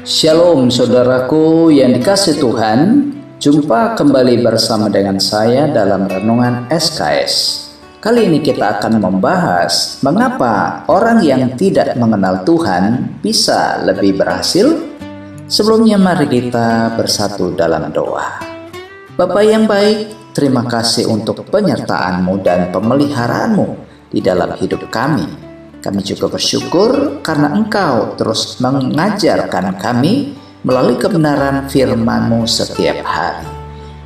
Shalom saudaraku yang dikasihi Tuhan. Jumpa kembali bersama dengan saya dalam Renungan SKS. Kali ini kita akan membahas mengapa orang yang tidak mengenal Tuhan bisa lebih berhasil. Sebelumnya mari kita bersatu dalam doa. Bapa yang baik, terima kasih untuk penyertaan-Mu dan pemeliharaanmu di dalam hidup kami. Kami juga bersyukur karena Engkau terus mengajarkan kami melalui kebenaran firman-Mu setiap hari.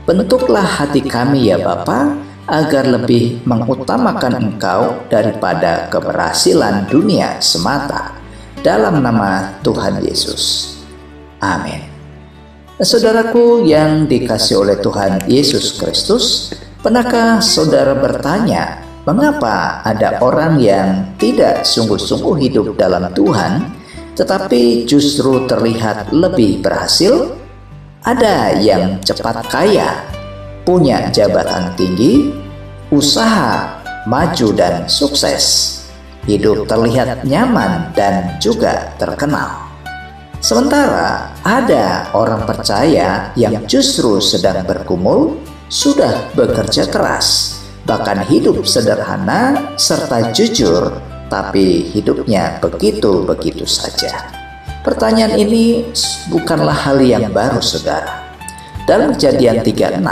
Bentuklah hati kami ya Bapa, agar lebih mengutamakan Engkau daripada keberhasilan dunia semata. Dalam nama Tuhan Yesus. Amin. Saudaraku yang dikasihi oleh Tuhan Yesus Kristus, pernahkah saudara bertanya, mengapa ada orang yang tidak sungguh-sungguh hidup dalam Tuhan, tetapi justru terlihat lebih berhasil? Ada yang cepat kaya, punya jabatan tinggi, usaha, maju dan sukses. Hidup terlihat nyaman dan juga terkenal. Sementara ada orang percaya yang justru sedang bergumul, sudah bekerja keras, bahkan hidup sederhana serta jujur, tapi hidupnya begitu-begitu saja. Pertanyaan ini bukanlah hal yang baru, saudara. Dalam Kejadian 36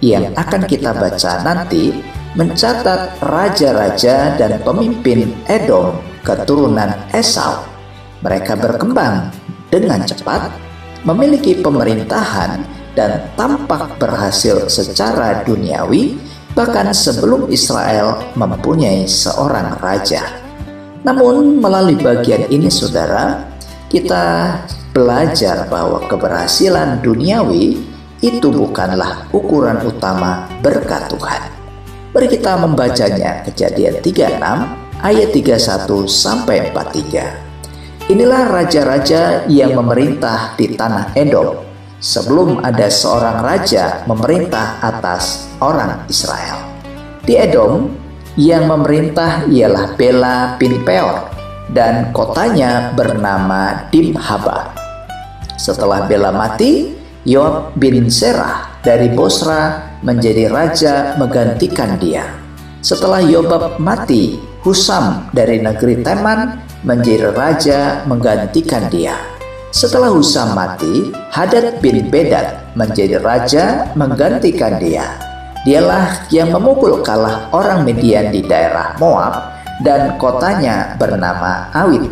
yang akan kita baca nanti, mencatat raja-raja dan pemimpin Edom keturunan Esau. Mereka berkembang dengan cepat, memiliki pemerintahan, dan tampak berhasil secara duniawi, bahkan sebelum Israel mempunyai seorang raja. Namun melalui bagian ini saudara, kita belajar bahwa keberhasilan duniawi itu bukanlah ukuran utama berkat Tuhan. Mari kita membacanya, Kejadian 36 ayat 31 sampai 43. Inilah raja-raja yang memerintah di tanah Edom sebelum ada seorang raja memerintah atas orang Israel. Di Edom, yang memerintah ialah Bela bin Peor, dan kotanya bernama Dimhaba. Setelah Bela mati, Yoab bin Serah dari Bosra menjadi raja menggantikan dia. Setelah Yobab mati, Husam dari negeri Teman menjadi raja menggantikan dia. Setelah Husam mati, Hadad bin Bedad menjadi raja menggantikan dia. Dialah yang memukul kalah orang Midian di daerah Moab, dan kotanya bernama Awit.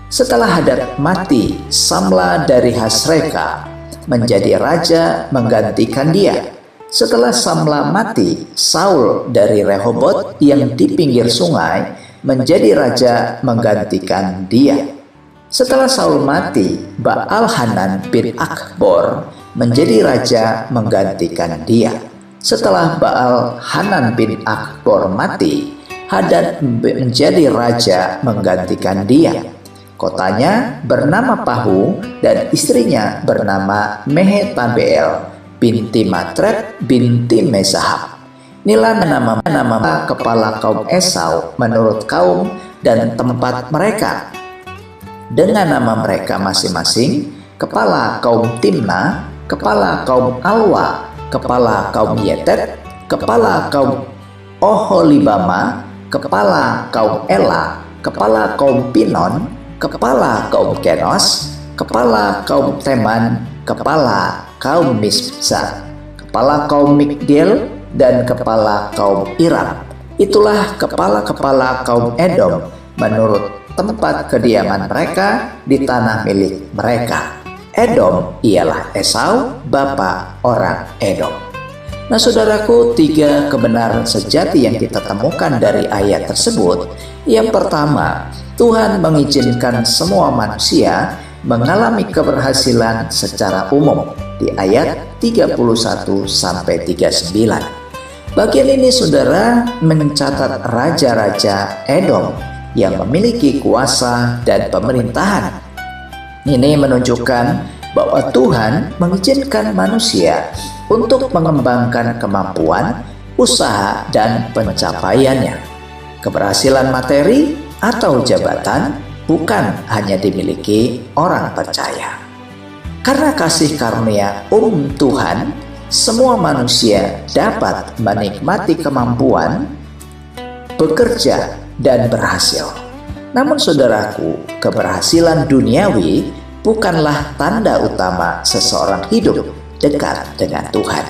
Setelah Hadad mati, Samla dari Hasreka menjadi raja menggantikan dia. Setelah Samla mati, Saul dari Rehobot yang di pinggir sungai menjadi raja menggantikan dia. Setelah Saul mati, Baal-Hanan bin Akbor menjadi raja menggantikan dia. Setelah Baal-Hanan bin Akbor mati, Hadad menjadi raja menggantikan dia. Kotanya bernama Pahu dan istrinya bernama Mehetabel binti Matred binti Mezahab. Inilah nama kepala kaum Esau menurut kaum dan tempat mereka, dengan nama mereka masing-masing: kepala kaum Timna, kepala kaum Alwa, kepala kaum Yetet, kepala kaum Oholibama, kepala kaum Ela, kepala kaum Pinon, kepala kaum Kenos, kepala kaum Teman, kepala kaum Misza, kepala kaum Migdel, dan kepala kaum Iram. Itulah kepala-kepala kaum Edom menurut tempat kediaman mereka di tanah milik mereka. Edom ialah Esau, bapa orang Edom. Nah saudaraku, 3 kebenaran sejati yang kita temukan dari ayat tersebut. Yang pertama, Tuhan mengizinkan semua manusia mengalami keberhasilan secara umum di ayat 31 sampai 39. Bagian ini saudara mencatat raja-raja Edom yang memiliki kuasa dan pemerintahan. Ini menunjukkan bahwa Tuhan mengizinkan manusia untuk mengembangkan kemampuan, usaha, dan pencapaiannya. Keberhasilan materi atau jabatan bukan hanya dimiliki orang percaya. Karena kasih karunia Tuhan, semua manusia dapat menikmati kemampuan, bekerja, dan berhasil. Namun saudaraku, keberhasilan duniawi bukanlah tanda utama seseorang hidup dekat dengan Tuhan.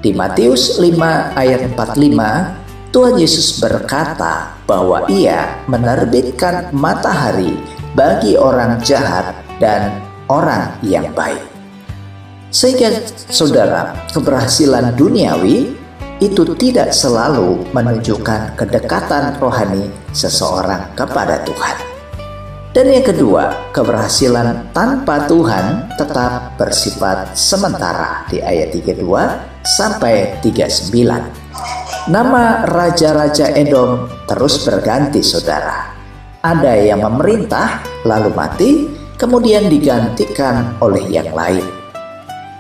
Di Matius 5 ayat 45, Tuhan Yesus berkata bahwa Ia menerbitkan matahari bagi orang jahat dan orang yang baik. Sehingga saudara, keberhasilan duniawi itu tidak selalu menunjukkan kedekatan rohani seseorang kepada Tuhan. Dan yang kedua, keberhasilan tanpa Tuhan tetap bersifat sementara di ayat 32 sampai 39. Nama raja-raja Edom terus berganti saudara. Ada yang memerintah lalu mati, kemudian digantikan oleh yang lain.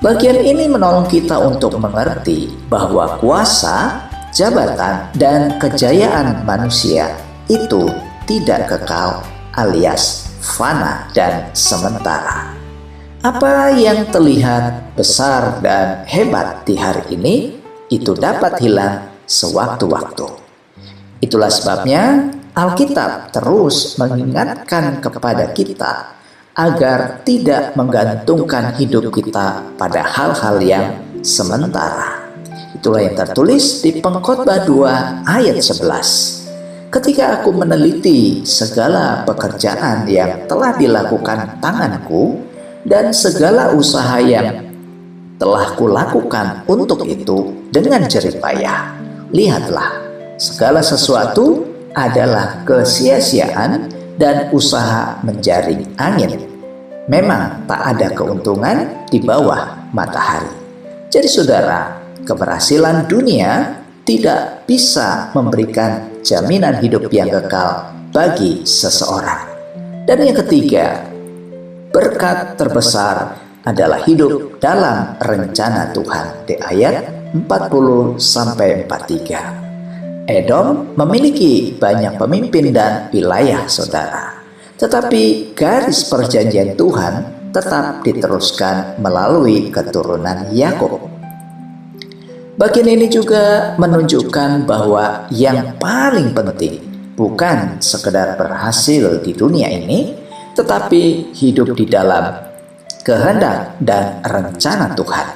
Bagian ini menolong kita untuk mengerti bahwa kuasa, jabatan, dan kejayaan manusia itu tidak kekal alias fana dan sementara. Apa yang terlihat besar dan hebat di hari ini itu dapat hilang sewaktu-waktu. Itulah sebabnya Alkitab terus mengingatkan kepada kita agar tidak menggantungkan hidup kita pada hal-hal yang sementara. Itulah yang tertulis di Pengkhotbah 2 ayat 11. Ketika aku meneliti segala pekerjaan yang telah dilakukan tanganku dan segala usaha yang telah kulakukan untuk itu dengan jerih payah, lihatlah, segala sesuatu adalah kesia-siaan dan usaha menjaring angin. Memang tak ada keuntungan di bawah matahari. Jadi saudara, keberhasilan dunia tidak bisa memberikan jaminan hidup yang kekal bagi seseorang. Dan yang ketiga, berkat terbesar adalah hidup dalam rencana Tuhan di ayat 40-43. Edom memiliki banyak pemimpin dan wilayah saudara. Tetapi garis perjanjian Tuhan tetap diteruskan melalui keturunan Yakub. Bagian ini juga menunjukkan bahwa yang paling penting bukan sekedar berhasil di dunia ini, tetapi hidup di dalam kehendak dan rencana Tuhan.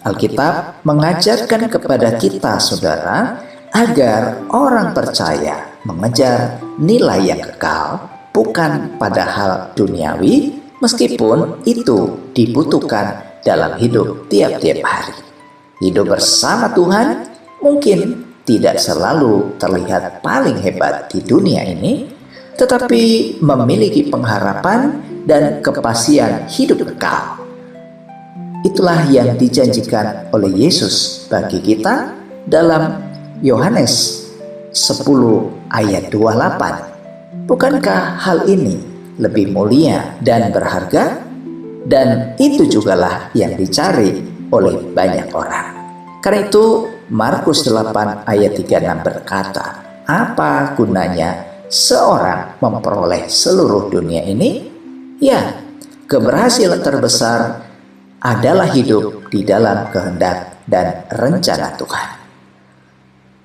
Alkitab mengajarkan kepada kita saudara, agar orang percaya mengejar nilai yang kekal bukan pada hal duniawi, meskipun itu dibutuhkan dalam hidup tiap-tiap hari. Hidup bersama Tuhan mungkin tidak selalu terlihat paling hebat di dunia ini, tetapi memiliki pengharapan dan kepastian hidup kekal. Itulah yang dijanjikan oleh Yesus bagi kita dalam Yohanes 10 ayat 28. Bukankah hal ini lebih mulia dan berharga? Dan itu jugalah yang dicari oleh banyak orang. Karena itu Markus 8 ayat 36 berkata, apa gunanya seorang memperoleh seluruh dunia ini? Ya, keberhasilan terbesar adalah hidup di dalam kehendak dan rencana Tuhan.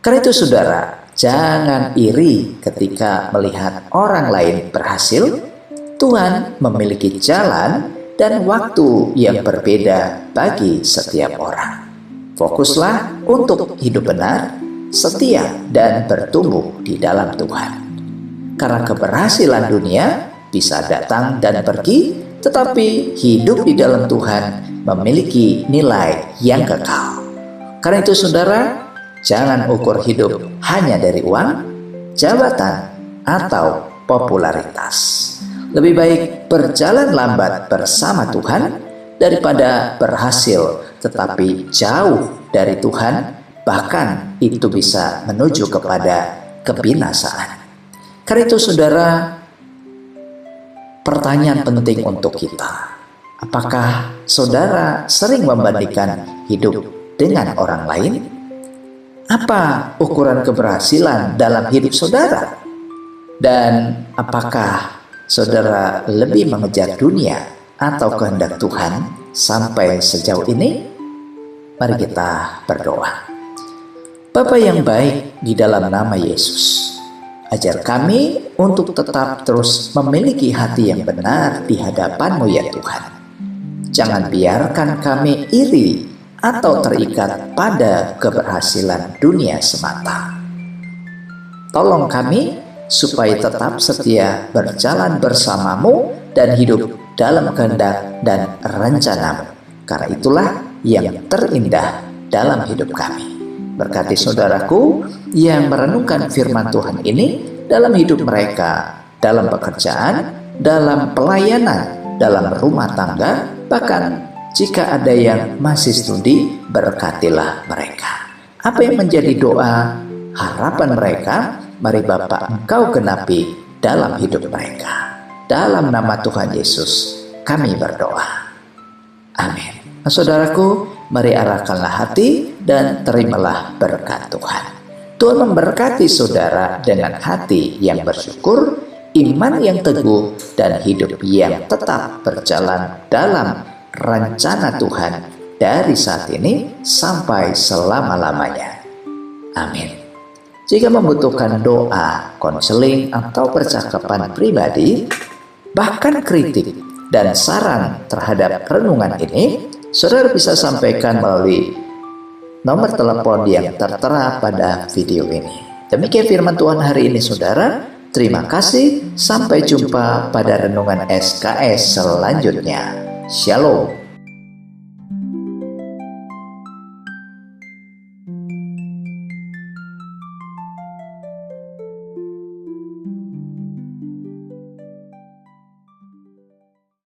Karena itu saudara, jangan iri ketika melihat orang lain berhasil. Tuhan memiliki jalan dan waktu yang berbeda bagi setiap orang. Fokuslah untuk hidup benar, setia, dan bertumbuh di dalam Tuhan. Karena keberhasilan dunia bisa datang dan pergi, tetapi hidup di dalam Tuhan memiliki nilai yang kekal. Karena itu saudara, jangan ukur hidup hanya dari uang, jabatan, atau popularitas. Lebih baik berjalan lambat bersama Tuhan daripada berhasil tetapi jauh dari Tuhan, bahkan itu bisa menuju kepada kebinasaan. Karena itu saudara, pertanyaan penting untuk kita. Apakah saudara sering membandingkan hidup dengan orang lain? Apa ukuran keberhasilan dalam hidup saudara? Dan apakah saudara lebih mengejar dunia atau kehendak Tuhan? sampai sejauh ini? Mari kita berdoa. Bapa yang baik, di dalam nama Yesus, ajar kami untuk tetap terus memiliki hati yang benar di hadapan-Mu ya Tuhan. Jangan biarkan kami iri atau terikat pada keberhasilan dunia semata. Tolong kami supaya tetap setia berjalan bersama-Mu dan hidup dalam kehendak dan rencana-Mu. Karena itulah yang terindah dalam hidup kami. Berkati saudaraku yang merenungkan firman Tuhan ini dalam hidup mereka, dalam pekerjaan, dalam pelayanan, dalam rumah tangga, bahkan jika ada yang masih studi, berkatilah mereka. Apa yang menjadi doa harapan mereka, mari Bapa Engkau genapi dalam hidup mereka. Dalam nama Tuhan Yesus kami berdoa. Amin. Nah, saudaraku, mari arahkanlah hati dan terimalah berkat Tuhan. Tuhan memberkati saudara dengan hati yang bersyukur, iman yang teguh, dan hidup yang tetap berjalan dalam rencana Tuhan dari saat ini sampai selama-lamanya. Amin. Jika membutuhkan doa, konseling, atau percakapan pribadi, bahkan kritik dan saran terhadap renungan ini, saudara bisa sampaikan melalui nomor telepon yang tertera pada video ini. Demikian firman Tuhan hari ini, saudara. Terima kasih. Sampai jumpa pada renungan SKS selanjutnya. Shalom.